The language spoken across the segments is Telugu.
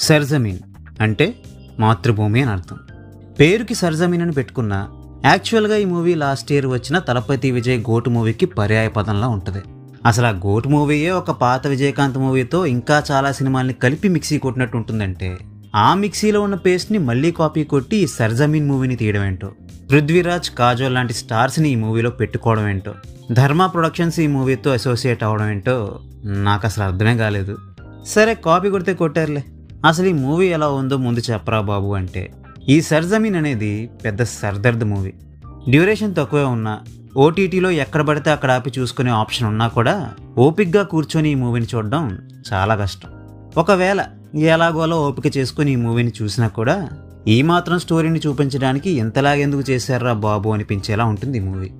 సర్జమీన్ అంటే మాతృభూమి అని అర్థం. పేరుకి సర్జమీన్ అని పెట్టుకున్న యాక్చువల్గా ఈ మూవీ లాస్ట్ ఇయర్ వచ్చిన తలపతి విజయ్ గోటు మూవీకి పర్యాయ పదంలా ఉంటుంది. అసలు ఆ గోటు మూవీయే ఒక పాత విజయకాంత్ మూవీతో ఇంకా చాలా సినిమాల్ని కలిపి మిక్సీ కొట్టినట్టు ఉంటుందంటే ఆ మిక్సీలో ఉన్న పేస్ట్ని మళ్ళీ కాపీ కొట్టి ఈ సర్జమీన్ మూవీని తీయడం ఏంటో, పృథ్వీరాజ్, కాజోల్ లాంటి స్టార్స్ని ఈ మూవీలో పెట్టుకోవడం ఏంటో, ధర్మ ప్రొడక్షన్స్ ఈ మూవీతో అసోసియేట్ అవ్వడం ఏంటో నాకు అసలు అర్థమే కాలేదు. సరే కాపీ కొడితే కొట్టారులే, అసలు ఈ మూవీ ఎలా ఉందో ముందు చెప్పరా బాబు అంటే ఈ సర్జమీన్ అనేది పెద్ద సర్దర్ద్ మూవీ. డ్యూరేషన్ తక్కువే ఉన్నా ఓటీటీలో ఎక్కడ పడితే అక్కడ ఆపి చూసుకునే ఆప్షన్ ఉన్నా కూడా ఓపిక్గా కూర్చొని ఈ మూవీని చూడడం చాలా కష్టం. ఒకవేళ ఎలాగోలా ఓపిక చేసుకుని ఈ మూవీని చూసినా కూడా ఈ మాత్రం స్టోరీని చూపించడానికి ఎంతలాగెందుకు చేశారా బాబు అనిపించేలా ఉంటుంది ఈ మూవీ.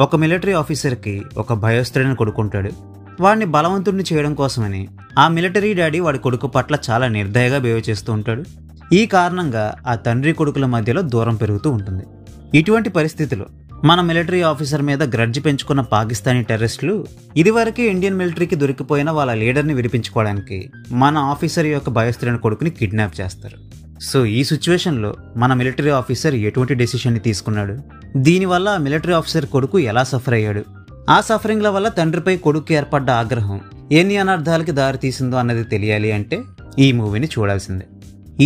ఒక మిలిటరీ ఆఫీసర్కి ఒక భయోస్త్రుడిని కొడుకుంటాడు. వాడిని బలవంతుడిని చేయడం కోసమని ఆ మిలిటరీ డాడీ వాడి కొడుకు పట్ల చాలా నిర్దయగా బిహేవ్ చేస్తూ ఉంటాడు. ఈ కారణంగా ఆ తండ్రి కొడుకుల మధ్యలో దూరం పెరుగుతూ ఉంటుంది. ఇటువంటి పరిస్థితిలో మన మిలిటరీ ఆఫీసర్ మీద గ్రడ్జ్ పెంచుకున్న పాకిస్తానీ టెర్రరిస్టులు ఇదివరకే ఇండియన్ మిలిటరీకి దొరికిపోయిన వాళ్ళ లీడర్ని విడిపించుకోవడానికి మన ఆఫీసర్ యొక్క భయోస్త్రుని కొడుకుని కిడ్నాప్ చేస్తారు. సో ఈ సిచ్యువేషన్లో మన మిలిటరీ ఆఫీసర్ ఎటువంటి డెసిషన్ని తీసుకున్నాడు, దీనివల్ల ఆ మిలిటరీ ఆఫీసర్ కొడుకు ఎలా సఫర్ అయ్యాడు, ఆ సఫరింగ్ల వల్ల తండ్రిపై కొడుకు ఏర్పడ్డ ఆగ్రహం ఎన్ని అనర్థాలకి దారి తీసిందో అన్నది తెలియాలి అంటే ఈ మూవీని చూడాల్సిందే.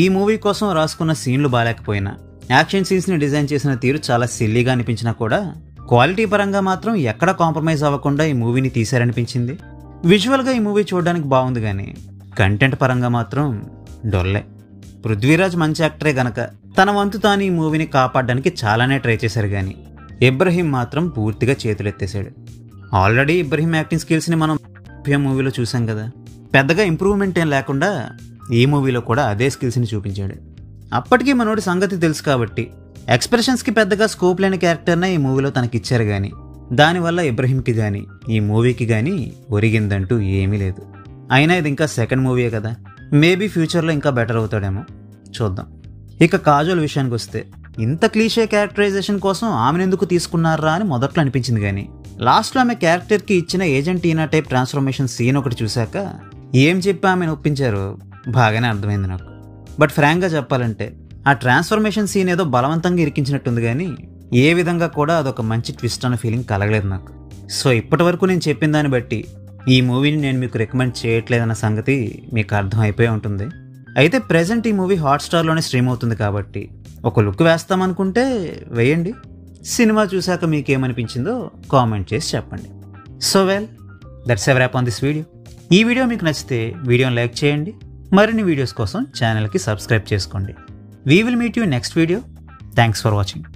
ఈ మూవీ కోసం రాసుకున్న సీన్లు బాగాలేకపోయినా, యాక్షన్ సీన్స్ని డిజైన్ చేసిన తీరు చాలా సిల్లీగా అనిపించినా కూడా క్వాలిటీ పరంగా మాత్రం ఎక్కడ కాంప్రమైజ్ అవ్వకుండా ఈ మూవీని తీశారనిపించింది. విజువల్గా ఈ మూవీ చూడడానికి బాగుంది కానీ కంటెంట్ పరంగా మాత్రం డొల్లే. పృథ్వీరాజ్ మంచి యాక్టరే గనక తన వంతు తాను ఈ మూవీని కాపాడడానికి చాలానే ట్రై చేశారు కానీ ఇబ్రహీం మాత్రం పూర్తిగా చేతులెత్తేశాడు. ఆల్రెడీ ఇబ్రహీం యాక్టింగ్ స్కిల్స్ని మనం మూవీలో చూసాం కదా, పెద్దగా ఇంప్రూవ్మెంట్ ఏం లేకుండా ఈ మూవీలో కూడా అదే స్కిల్స్ని చూపించాడు. అప్పటికీ మనోడి సంగతి తెలుసు కాబట్టి ఎక్స్ప్రెషన్స్కి పెద్దగా స్కోప్ లేని క్యారెక్టర్నే ఈ మూవీలో తనకిచ్చారు కానీ దానివల్ల ఇబ్రహీంకి కానీ ఈ మూవీకి కానీ ఒరిగిందంటూ ఏమీ లేదు. అయినా ఇది ఇంకా సెకండ్ మూవీయే కదా, మేబీ ఫ్యూచర్లో ఇంకా బెటర్ అవుతాడేమో, చూద్దాం. ఇక కాజోల్ విషయానికి వస్తే ఇంత క్లీషే క్యారెక్టరైజేషన్ కోసం ఆమెను ఎందుకు తీసుకున్నారా అని మొదట్లో అనిపించింది కానీ లాస్ట్లో ఆమె క్యారెక్టర్కి ఇచ్చిన ఏజెంట్ ఈనా టైప్ ట్రాన్స్ఫర్మేషన్ సీన్ ఒకటి చూశాక ఏం చెప్పి ఆమెను ఒప్పించారో బాగానే అర్థమైంది నాకు. బట్ ఫ్రాంక్గా చెప్పాలంటే ఆ ట్రాన్స్ఫర్మేషన్ సీన్ ఏదో బలవంతంగా ఇరికించినట్టుంది కానీ ఏ విధంగా కూడా అదొక మంచి ట్విస్ట్ అన్న ఫీలింగ్ కలగలేదు నాకు. సో ఇప్పటి వరకు నేను చెప్పిన దాన్ని బట్టి ఈ మూవీని నేను మీకు రికమెండ్ చేయట్లేదన్న సంగతి మీకు అర్థం అయిపోయి ఉంటుంది. అయితే ప్రెజెంట్ ఈ మూవీ హాట్స్టార్లోనే స్ట్రీమ్ అవుతుంది కాబట్టి ఒక లుక్ వేస్తామనుకుంటే వేయండి. సినిమా చూశాక మీకేమనిపించిందో కామెంట్ చేసి చెప్పండి. So well, that's a wrap on this video. ఈ వీడియో మీకు నచ్చితే వీడియోని లైక్ చేయండి. మరిన్ని వీడియోస్ కోసం ఛానల్కి సబ్స్క్రైబ్ చేసుకోండి. We will meet you next video. Thanks for watching.